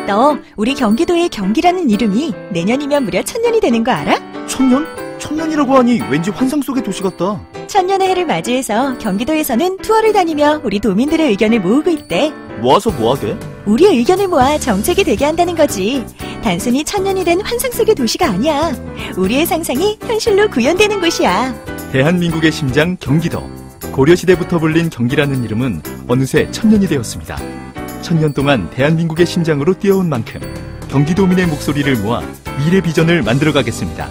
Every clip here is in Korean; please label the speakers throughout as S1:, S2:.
S1: 너 우리 경기도의 경기라는 이름이 내년이면 무려 1000년이 되는 거 알아?
S2: 1000년? 1000년이라고 하니 왠지 환상 속의 도시 같다.
S1: 1000년의 해를 맞이해서 경기도에서는 투어를 다니며 우리 도민들의 의견을 모으고 있대.
S2: 모아서 뭐하게?
S1: 우리의 의견을 모아 정책이 되게 한다는 거지. 단순히 1000년이 된 환상 속의 도시가 아니야. 우리의 상상이 현실로 구현되는 곳이야.
S2: 대한민국의 심장 경기도. 고려시대부터 불린 경기라는 이름은 어느새 1000년이 되었습니다. 1000년 동안 대한민국의 심장으로 뛰어온 만큼 경기도민의 목소리를 모아 미래 비전을 만들어가겠습니다.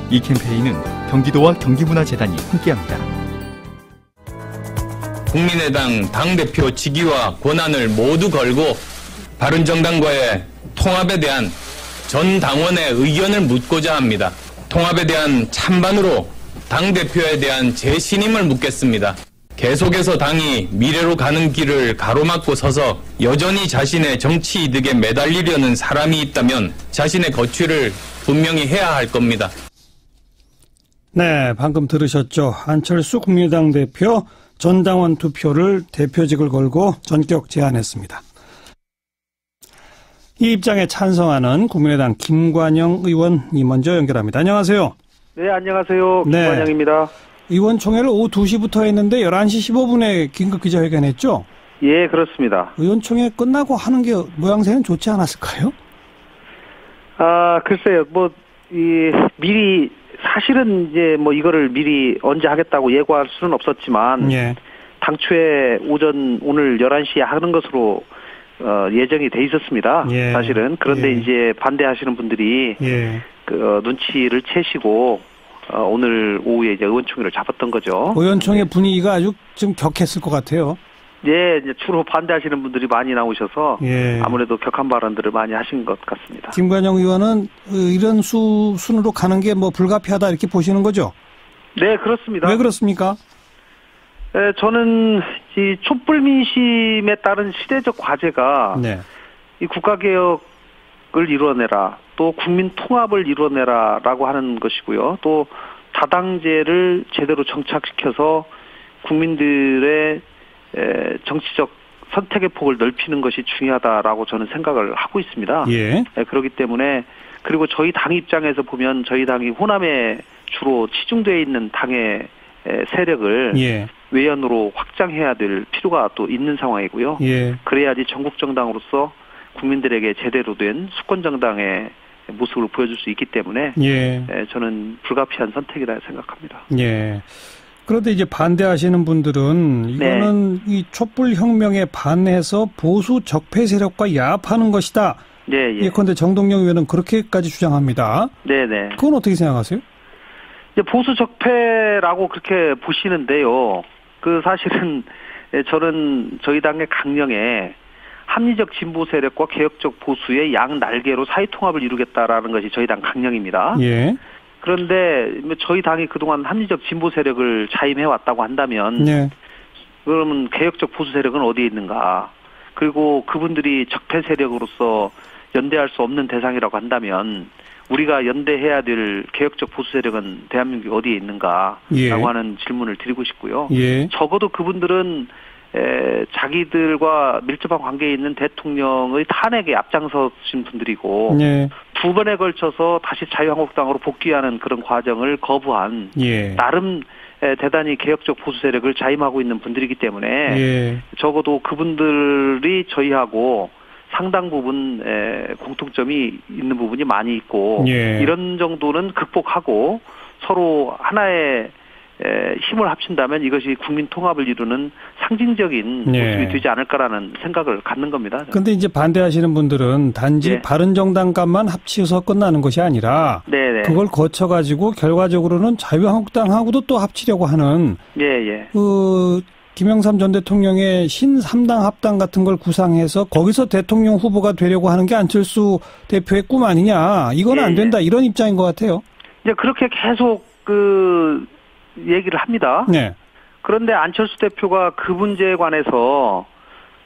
S2: 이 캠페인은 경기도와 경기문화재단이 함께합니다.
S3: 국민의당 당대표 직위와 권한을 모두 걸고 바른정당과의 통합에 대한 전 당원의 의견을 묻고자 합니다. 통합에 대한 찬반으로 당대표에 대한 제 신임을 묻겠습니다. 계속해서 당이 미래로 가는 길을 가로막고 서서 여전히 자신의 정치 이득에 매달리려는 사람이 있다면 자신의 거취를 분명히 해야 할 겁니다.
S4: 네, 방금 들으셨죠. 안철수 국민의당 대표 전당원 투표를 대표직을 걸고 전격 제안했습니다. 이 입장에 찬성하는 국민의당 김관영 의원이 먼저 연결합니다. 안녕하세요.
S5: 네, 안녕하세요.
S4: 네.
S5: 김관영입니다.
S4: 의원총회를 오후 2시부터 했는데 11시 15분에 긴급 기자회견 했죠?
S5: 예, 그렇습니다.
S4: 의원총회 끝나고 하는 게 모양새는 좋지 않았을까요?
S5: 글쎄요. 미리 사실은 이제 이거를 미리 언제 하겠다고 예고할 수는 없었지만
S4: 예.
S5: 당초에 오늘 11시에 하는 것으로 예정이 돼 있었습니다.
S4: 예.
S5: 사실은. 그런데
S4: 예.
S5: 이제 반대하시는 분들이
S4: 예.
S5: 눈치를 채시고 오늘 오후에 이제 의원총회를 잡았던 거죠.
S4: 의원총회 분위기가 아주 좀 격했을 것 같아요.
S5: 예, 이제 주로 반대하시는 분들이 많이 나오셔서
S4: 예.
S5: 아무래도 격한 발언들을 많이 하신 것 같습니다.
S4: 김관영 의원은 이런 순으로 가는 게 불가피하다 이렇게 보시는 거죠?
S5: 네, 그렇습니다.
S4: 왜 그렇습니까?
S5: 네, 저는 이 촛불 민심에 따른 시대적 과제가
S4: 네.
S5: 이 국가개혁을 이뤄내라, 또 국민 통합을 이뤄내라라고 하는 것이고요. 또 다당제를 제대로 정착시켜서 국민들의 정치적 선택의 폭을 넓히는 것이 중요하다라고 저는 생각을 하고 있습니다.
S4: 예.
S5: 그렇기 때문에 그리고 저희 당 입장에서 보면 저희 당이 호남에 주로 치중되어 있는 당의 세력을
S4: 예.
S5: 외연으로 확장해야 될 필요가 또 있는 상황이고요.
S4: 예.
S5: 그래야지 전국 정당으로서 국민들에게 제대로 된 수권 정당의 모습을 보여줄 수 있기 때문에
S4: 예.
S5: 저는 불가피한 선택이라 생각합니다.
S4: 예. 그런데 이제 반대하시는 분들은 이거는 이 촛불 혁명에 반해서 보수 적폐 세력과 야합하는 것이다.
S5: 네, 예.
S4: 예컨대 정동영 의원은 그렇게까지 주장합니다.
S5: 네, 네.
S4: 그건 어떻게 생각하세요?
S5: 보수 적폐라고 그렇게 보시는데요. 사실은 저는 저희 당의 강령에 합리적 진보 세력과 개혁적 보수의 양 날개로 사회 통합을 이루겠다라는 것이 저희 당 강령입니다.
S4: 예.
S5: 그런데 저희 당이 그동안 합리적 진보 세력을 자임해 왔다고 한다면
S4: 예.
S5: 그러면 개혁적 보수 세력은 어디에 있는가? 그리고 그분들이 적폐 세력으로서 연대할 수 없는 대상이라고 한다면 우리가 연대해야 될 개혁적 보수 세력은 대한민국에 어디에 있는가라고
S4: 예.
S5: 하는 질문을 드리고 싶고요.
S4: 예.
S5: 적어도 그분들은 자기들과 밀접한 관계에 있는 대통령의 탄핵에 앞장서신 분들이고
S4: 예.
S5: 두 번에 걸쳐서 다시 자유한국당으로 복귀하는 그런 과정을 거부한
S4: 예.
S5: 나름 대단히 개혁적 보수 세력을 자임하고 있는 분들이기 때문에
S4: 예.
S5: 적어도 그분들이 저희하고 상당 부분 공통점이 있는 부분이 많이 있고
S4: 예.
S5: 이런 정도는 극복하고 서로 하나의 힘을 합친다면 이것이 국민 통합을 이루는 상징적인 모습이 되지 않을까라는 생각을 갖는 겁니다.
S4: 그런데 이제 반대하시는 분들은 단지 바른정당과만 합치어서 끝나는 것이 아니라
S5: 네네.
S4: 그걸 거쳐가지고 결과적으로는 자유한국당하고도 또 합치려고 하는 김영삼 전 대통령의 신3당 합당 같은 걸 구상해서 거기서 대통령 후보가 되려고 하는 게 안철수 대표의 꿈 아니냐. 이건 안 된다. 이런 입장인 것 같아요.
S5: 이제 그렇게 계속 얘기를 합니다.
S4: 네.
S5: 그런데 안철수 대표가 그 문제에 관해서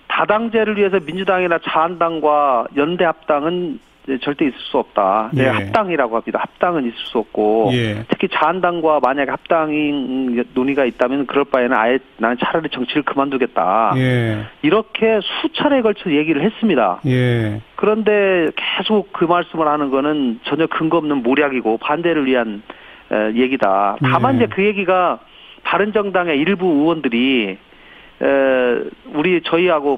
S5: 다당제를 위해서 민주당이나 자한당과 연대 합당은 절대 있을 수 없다.
S4: 예.
S5: 합당이라고 합니다. 합당은 있을 수 없고
S4: 예.
S5: 특히 자한당과 만약에 합당 논의가 있다면 그럴 바에는 아예 나는 차라리 정치를 그만두겠다.
S4: 예.
S5: 이렇게 수차례에 걸쳐 얘기를 했습니다.
S4: 예.
S5: 그런데 계속 그 말씀을 하는 거는 전혀 근거 없는 모략이고 반대를 위한 얘기다. 다만
S4: 예.
S5: 이제 그 얘기가 바른정당의 일부 의원들이 저희하고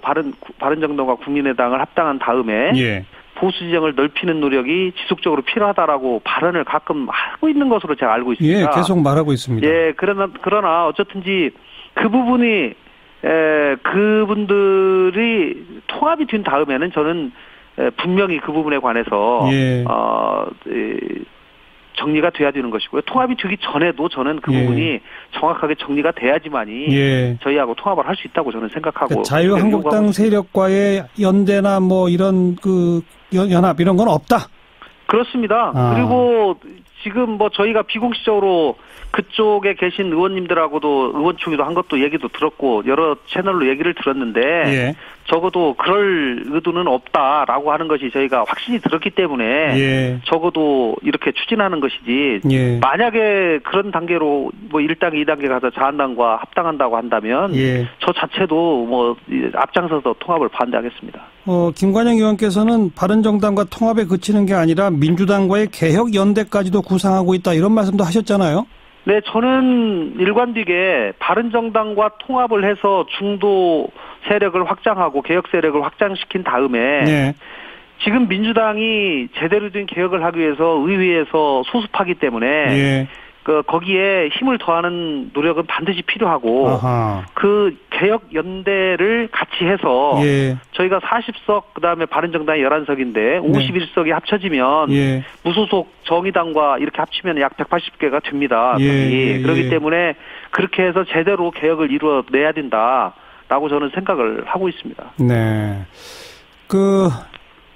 S5: 바른정당과 국민의당을 합당한 다음에
S4: 예.
S5: 보수 지형을 넓히는 노력이 지속적으로 필요하다라고 발언을 가끔 하고 있는 것으로 제가 알고 있습니다.
S4: 예, 계속 말하고 있습니다.
S5: 예, 그러나 어쨌든지 그 부분이 그분들이 통합이 된 다음에는 저는 분명히 그 부분에 관해서
S4: 예.
S5: 정리가 돼야 되는 것이고요. 통합이 되기 전에도 저는 그
S4: 예.
S5: 부분이 정확하게 정리가 돼야지만이
S4: 예.
S5: 저희하고 통합을 할 수 있다고 저는 생각하고.
S4: 그러니까 자유한국당 세력과의 연대나 뭐 이런 그 연합 이런 건 없다.
S5: 그렇습니다. 그리고 지금 뭐 저희가 비공식적으로 그쪽에 계신 의원님들하고도 의원총회도 한 것도 얘기도 들었고 여러 채널로 얘기를 들었는데
S4: 예.
S5: 적어도 그럴 의도는 없다라고 하는 것이 저희가 확신이 들었기 때문에
S4: 예.
S5: 적어도 이렇게 추진하는 것이지
S4: 예.
S5: 만약에 그런 단계로 뭐 1단계, 2단계 가서 자한당과 합당한다고 한다면
S4: 예.
S5: 저 자체도 뭐 앞장서서 통합을 반대하겠습니다.
S4: 김관영 의원께서는 바른정당과 통합에 그치는 게 아니라 민주당과의 개혁 연대까지도 구상하고 있다 이런 말씀도 하셨잖아요.
S5: 네, 저는 일관되게 바른정당과 통합을 해서 중도 세력을 확장하고 개혁 세력을 확장시킨 다음에
S4: 네.
S5: 지금 민주당이 제대로 된 개혁을 하기 위해서 의회에서 소수파기 때문에
S4: 예.
S5: 거기에 힘을 더하는 노력은 반드시 필요하고
S4: 아하.
S5: 그 개혁 연대를 같이 해서
S4: 예.
S5: 저희가 40석 그다음에 바른정당이 11석인데 51석이 합쳐지면
S4: 예.
S5: 무소속 정의당과 이렇게 합치면 약 180개가 됩니다.
S4: 예.
S5: 그렇기 때문에 그렇게 해서 제대로 개혁을 이루어내야 된다라고 저는 생각을 하고 있습니다.
S4: 네.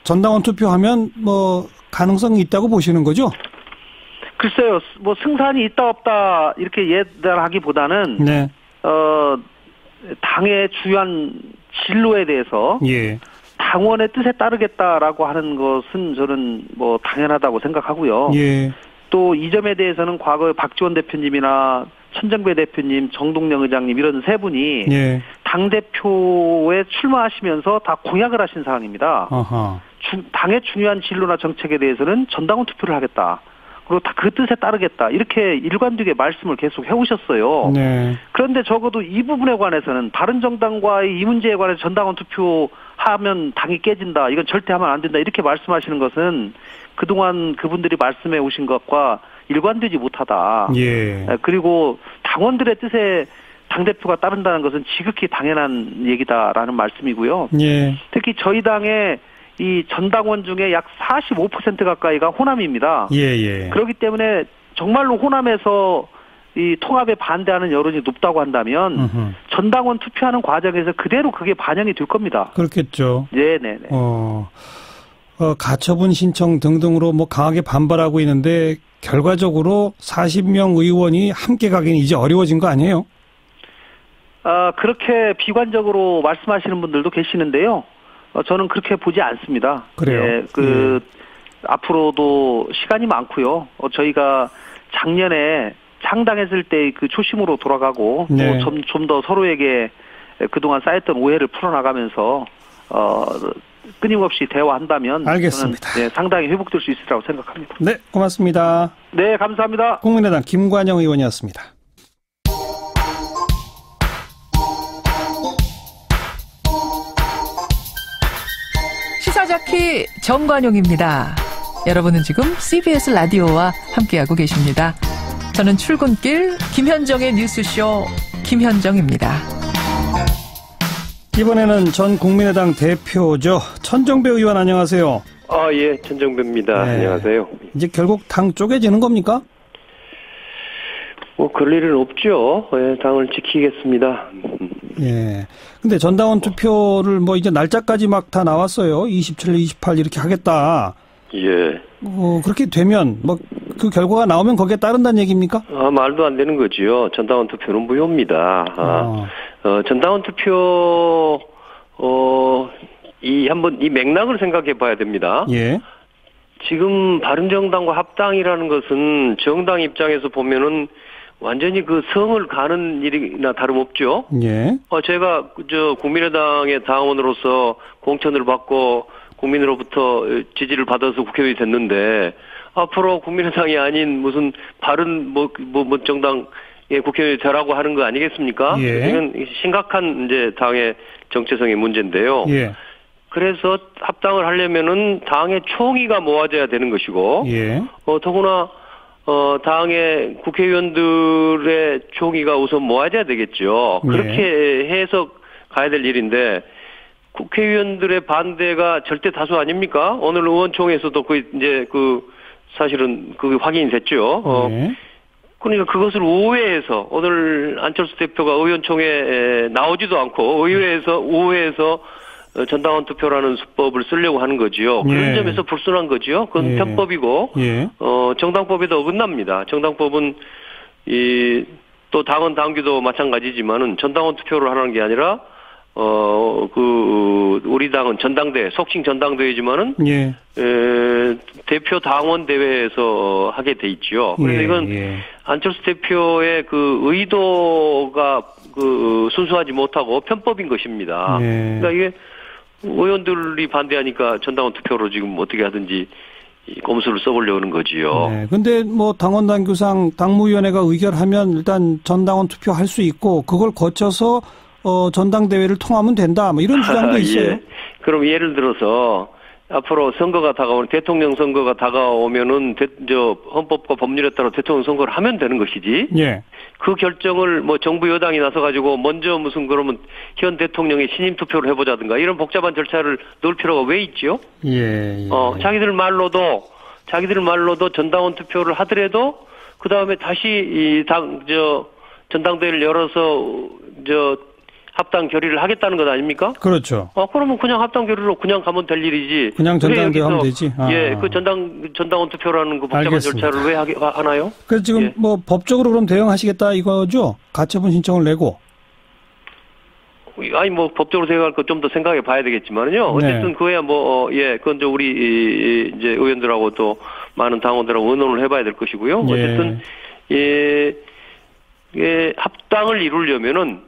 S4: 전당원 투표하면 뭐 가능성이 있다고 보시는 거죠?
S5: 글쎄요, 뭐 승산이 있다 없다 이렇게 예단하기보다는
S4: 네.
S5: 당의 주요한 진로에 대해서
S4: 예.
S5: 당원의 뜻에 따르겠다라고 하는 것은 저는 뭐 당연하다고 생각하고요.
S4: 예.
S5: 또 이 점에 대해서는 과거에 박지원 대표님이나 천정배 대표님, 정동영 의장님 이런 세 분이
S4: 예.
S5: 당대표에 출마하시면서 다 공약을 하신 사항입니다.
S4: 아하.
S5: 당의 중요한 진로나 정책에 대해서는 전당원 투표를 하겠다. 그리고 다 그 뜻에 따르겠다. 이렇게 일관되게 말씀을 계속 해오셨어요.
S4: 네.
S5: 그런데 적어도 이 부분에 관해서는 바른정당과의 이 문제에 관해서 전당원 투표하면 당이 깨진다. 이건 절대 하면 안 된다. 이렇게 말씀하시는 것은 그동안 그분들이 말씀해 오신 것과 일관되지 못하다.
S4: 예.
S5: 그리고 당원들의 뜻에 당대표가 따른다는 것은 지극히 당연한 얘기다라는 말씀이고요.
S4: 예.
S5: 특히 저희 당의 이 전당원 중에 약 45% 가까이가 호남입니다.
S4: 예.
S5: 그렇기 때문에 정말로 호남에서 이 통합에 반대하는 여론이 높다고 한다면 전당원 투표하는 과정에서 그대로 그게 반영이 될 겁니다.
S4: 그렇겠죠.
S5: 네네네.
S4: 가처분 신청 등등으로 뭐 강하게 반발하고 있는데 결과적으로 40명 의원이 함께 가기는 이제 어려워진 거 아니에요?
S5: 그렇게 비관적으로 말씀하시는 분들도 계시는데요. 저는 그렇게 보지 않습니다.
S4: 그래요?
S5: 예, 앞으로도 시간이 많고요. 저희가 작년에 창당했을 때 그 초심으로 돌아가고
S4: 네.
S5: 좀 더 서로에게 그동안 쌓였던 오해를 풀어나가면서 끊임없이 대화한다면
S4: 알겠습니다.
S5: 저는 상당히 회복될 수 있으리라고 생각합니다.
S4: 네, 고맙습니다.
S5: 네, 감사합니다.
S4: 국민의당 김관영 의원이었습니다.
S6: 시사자키 정관용입니다. 여러분은 지금 CBS 라디오와 함께하고 계십니다. 저는 출근길 김현정의 뉴스쇼 김현정입니다.
S4: 이번에는 전 국민의당 대표죠. 천정배 의원 안녕하세요.
S7: 예, 천정배입니다.
S4: 네.
S7: 안녕하세요.
S4: 이제 결국 당 쪼개지는 겁니까?
S7: 뭐 그럴 일은 없죠. 예, 당을 지키겠습니다.
S4: 예. 근데 전당원 투표를 뭐 이제 날짜까지 막 다 나왔어요. 27, 28 이렇게 하겠다.
S7: 예.
S4: 그렇게 되면 뭐 그 결과가 나오면 거기에 따른다는 얘기입니까?
S7: 말도 안 되는 거지요. 전당원 투표는 무효입니다. 전당원 투표 한번 이 맥락을 생각해 봐야 됩니다.
S4: 예.
S7: 지금 바른정당과 합당이라는 것은 정당 입장에서 보면은 완전히 그 성을 가는 일이나 다름없죠.
S4: 예.
S7: 제가 국민의당의 당원으로서 공천을 받고 국민으로부터 지지를 받아서 국회의원이 됐는데 앞으로 국민의당이 아닌 무슨 바른 정당의 국회의원이 되라고 하는 거 아니겠습니까?
S4: 예.
S7: 이건 심각한 이제 당의 정체성의 문제인데요.
S4: 예.
S7: 그래서 합당을 하려면은 당의 총의가 모아져야 되는 것이고,
S4: 예.
S7: 더구나 당의 국회의원들의 총의가 우선 모아져야 되겠죠.
S4: 예.
S7: 그렇게 해서 가야 될 일인데 국회의원들의 반대가 절대 다수 아닙니까? 오늘 의원총회에서도 사실은 확인이 됐죠.
S4: 예.
S7: 그러니까 그것을 우회해서 오늘 안철수 대표가 의원총회에 나오지도 않고 우회해서 전당원 투표라는 수법을 쓰려고 하는 거지요. 그런
S4: 예.
S7: 점에서 불순한 거지요. 그건
S4: 예.
S7: 편법이고,
S4: 예.
S7: 정당법에도 어긋납니다. 정당법은 또 당원 당규도 마찬가지지만은 전당원 투표를 하는 게 아니라 우리 당은 전당대회, 속칭 전당대회지만은
S4: 예.
S7: 대표 당원 대회에서 하게 돼 있지요. 그래서
S4: 예.
S7: 이건
S4: 예.
S7: 안철수 대표의 그 의도가 순수하지 못하고 편법인 것입니다.
S4: 예.
S7: 그러니까 이게 의원들이 반대하니까 전당원 투표로 지금 어떻게 하든지 꼼수를 써보려는 거지요.
S4: 네. 근데 당원 당규상 당무위원회가 의결하면 일단 전당원 투표할 수 있고 그걸 거쳐서 전당대회를 통하면 된다. 이런 주장도 있어요.
S7: 예. 그럼 예를 들어서 앞으로 선거가 다가오는 대통령 선거가 다가오면은 헌법과 법률에 따라 대통령 선거를 하면 되는 것이지.
S4: 예.
S7: 그 결정을 정부 여당이 나서 가지고 먼저 그러면 현 대통령의 신임 투표를 해보자든가 이런 복잡한 절차를 넣을 필요가 왜 있죠?
S4: 예.
S7: 자기들 말로도 전당원 투표를 하더라도 그 다음에 다시 전당대회를 열어서 합당 결의를 하겠다는 것 아닙니까?
S4: 그렇죠.
S7: 그러면 그냥 합당 결의로 그냥 가면 될 일이지.
S4: 그냥 전당대회 하면 되지.
S7: 예, 그 전당원 투표라는 그 복잡한
S4: 알겠습니다.
S7: 절차를 왜 하나요?
S4: 그래서 지금
S7: 예.
S4: 법적으로 그럼 대응하시겠다 이거죠? 가처분 신청을 내고.
S7: 아니 법적으로 생각할 거 좀 더 생각해 봐야 되겠지만요. 어쨌든
S4: 네.
S7: 그거야 그건 우리 이제 의원들하고 또 많은 당원들하고 의논을 해봐야 될 것이고요.
S4: 예.
S7: 어쨌든 합당을 이루려면은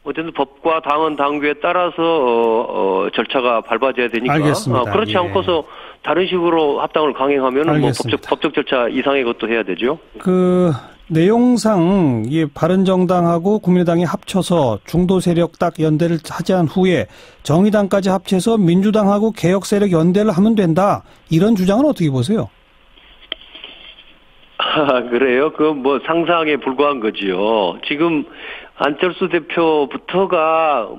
S7: 어쨌든 법과 당원 당규에 따라서 절차가 밟아져야 되니까.
S4: 알겠습니다.
S7: 그렇지
S4: 예.
S7: 않고서 다른 식으로 합당을 강행하면은
S4: 알겠습니다.
S7: 법적 절차 이상의 것도 해야 되죠.
S4: 그 내용상 바른정당하고 국민의당이 합쳐서 중도 세력 딱 연대를 하자한 후에 정의당까지 합쳐서 민주당하고 개혁 세력 연대를 하면 된다. 이런 주장은 어떻게 보세요?
S7: 그래요? 상상에 불과한 거지요. 지금 안철수 대표부터가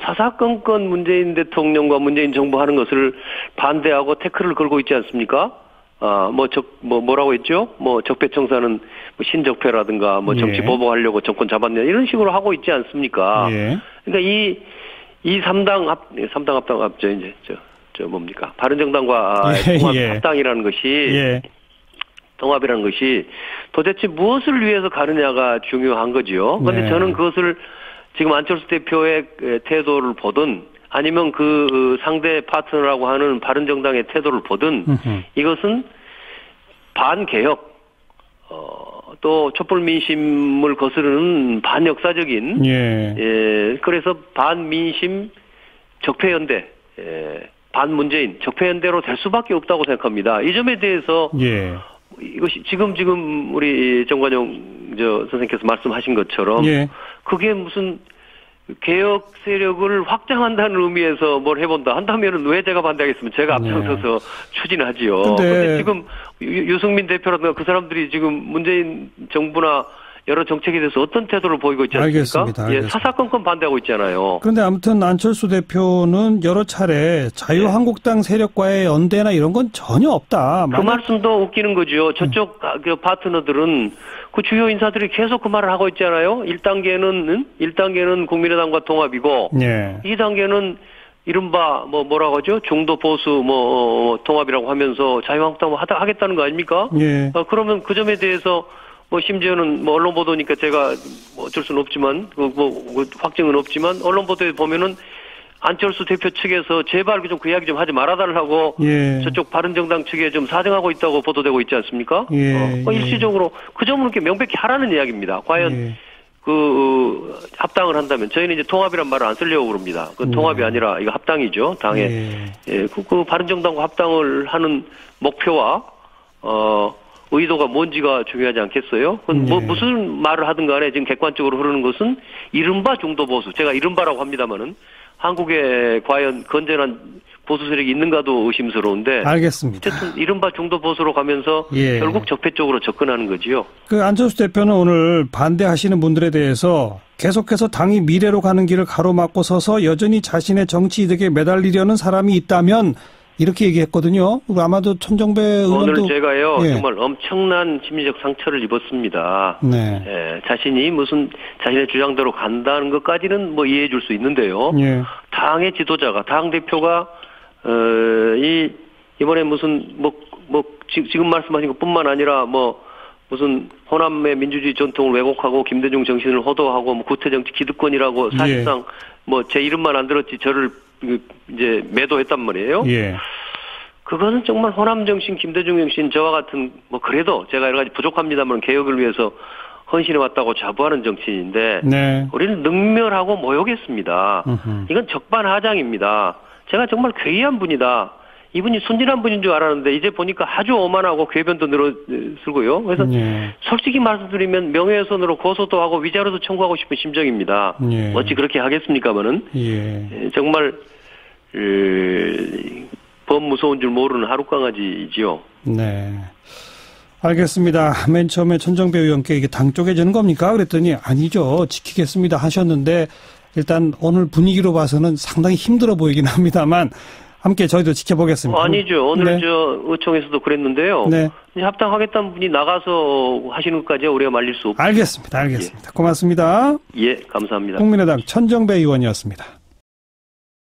S7: 사사건건 문재인 대통령과 문재인 정부 하는 것을 반대하고 태클을 걸고 있지 않습니까? 뭐라고 했죠? 적폐청산은 신적폐라든가 정치
S4: 예.
S7: 보복하려고 정권 잡았냐 이런 식으로 하고 있지 않습니까?
S4: 예.
S7: 그러니까 이 3당 합당 이제 뭡니까? 바른정당과 통합
S4: 예.
S7: 합당이라는 것이
S4: 예.
S7: 통합이라는 것이 도대체 무엇을 위해서 가느냐가 중요한 거지요. 그런데
S4: 네.
S7: 저는 그것을 지금 안철수 대표의 태도를 보든 아니면 그 상대 파트너라고 하는 바른정당의 태도를 보든 이것은 반개혁 또 촛불 민심을 거스르는 반역사적인 그래서 반민심 적폐연대 반문재인 적폐연대로 될 수밖에 없다고 생각합니다. 이 점에 대해서 이것이 지금 우리 정관용 선생님께서 말씀하신 것처럼 그게 무슨 개혁 세력을 확장한다는 의미에서 뭘 해본다 한다면은 왜 제가 반대하겠습니까? 제가 앞장서서 추진하지요. 근데 지금 유승민 대표라든가 그 사람들이 지금 문재인 정부나 여러 정책에 대해서 어떤 태도를 보이고 있지 않습니까?
S4: 알겠습니다.
S7: 사사건건 반대하고 있잖아요.
S4: 그런데 아무튼 안철수 대표는 여러 차례 자유한국당 세력과의 연대나 이런 건 전혀 없다.
S7: 그 말씀도 웃기는 거죠. 저쪽 파트너들은 그 주요 인사들이 계속 그 말을 하고 있잖아요. 1단계는 국민의당과 통합이고 2단계는 이른바 뭐라고 하죠? 중도 보수 통합이라고 하면서 자유한국당 하겠다는 거 아닙니까? 그러면 그 점에 대해서 심지어는 언론 보도니까 제가 어쩔 수는 없지만 확증은 없지만 언론 보도에 보면은 안철수 대표 측에서 제발 좀 그 이야기 좀 하지 말아달라고
S4: 예.
S7: 저쪽 바른정당 측에 좀 사정하고 있다고 보도되고 있지 않습니까?
S4: 예.
S7: 일시적으로 그 점은 이렇게 명백히 하라는 이야기입니다. 과연
S4: 예.
S7: 합당을 한다면 저희는 이제 통합이란 말을 안 쓰려고 그럽니다. 그 통합이 아니라 이거 합당이죠. 당에 예. 그 바른정당과 합당을 하는 목표와 의도가 뭔지가 중요하지 않겠어요? 무슨 말을 하든 간에 지금 객관적으로 흐르는 것은 이른바 중도 보수. 제가 이른바라고 합니다만은 한국에 과연 건전한 보수 세력이 있는가도 의심스러운데.
S4: 알겠습니다.
S7: 어쨌든 이른바 중도 보수로 가면서
S4: 예.
S7: 결국 적폐 쪽으로 접근하는 거지요.
S4: 그 안철수 대표는 오늘 반대하시는 분들에 대해서 계속해서 당이 미래로 가는 길을 가로막고 서서 여전히 자신의 정치 이득에 매달리려는 사람이 있다면 이렇게 얘기했거든요. 아마도 천정배 의원도.
S7: 오늘 제가요,
S4: 예.
S7: 정말 엄청난 심리적 상처를 입었습니다.
S4: 네.
S7: 예, 자신이 무슨 자신의 주장대로 간다는 것까지는 뭐 이해해 줄 수 있는데요.
S4: 예.
S7: 당의 지도자가, 당대표가, 이번에 무슨, 지금 말씀하신 것 뿐만 아니라 무슨 호남의 민주주의 전통을 왜곡하고 김대중 정신을 호도하고 구태정치 기득권이라고 사실상 제 이름만 안 들었지 저를 이제 매도했단 말이에요.
S4: 예.
S7: 그거는 정말 호남 정신, 김대중 정신 저와 같은 그래도 제가 여러 가지 부족합니다만 개혁을 위해서 헌신해 왔다고 자부하는 정치인인데
S4: 네.
S7: 우리는 능멸하고 모욕했습니다. 이건 적반하장입니다. 제가 정말 괴이한 분이다. 이분이 순진한 분인 줄 알았는데 이제 보니까 아주 오만하고 궤변도 늘어쓰고요. 그래서 솔직히 말씀드리면 명예훼손으로 고소도 하고 위자료도 청구하고 싶은 심정입니다. 어찌 그렇게 하겠습니까마는 정말 범 무서운 줄 모르는 하룻강아지이지요.
S4: 네. 알겠습니다. 맨 처음에 천정배 의원께 이게 당 쪼개지는 겁니까? 그랬더니 아니죠. 지키겠습니다 하셨는데 일단 오늘 분위기로 봐서는 상당히 힘들어 보이긴 합니다만 함께 저희도 지켜보겠습니다.
S7: 아니죠. 오늘 의총에서도 그랬는데요.
S4: 네.
S7: 합당하겠다는 분이 나가서 하시는 것까지 우리가 말릴 수 없습니다.
S4: 알겠습니다. 고맙습니다.
S7: 예, 감사합니다.
S4: 국민의당 천정배 의원이었습니다.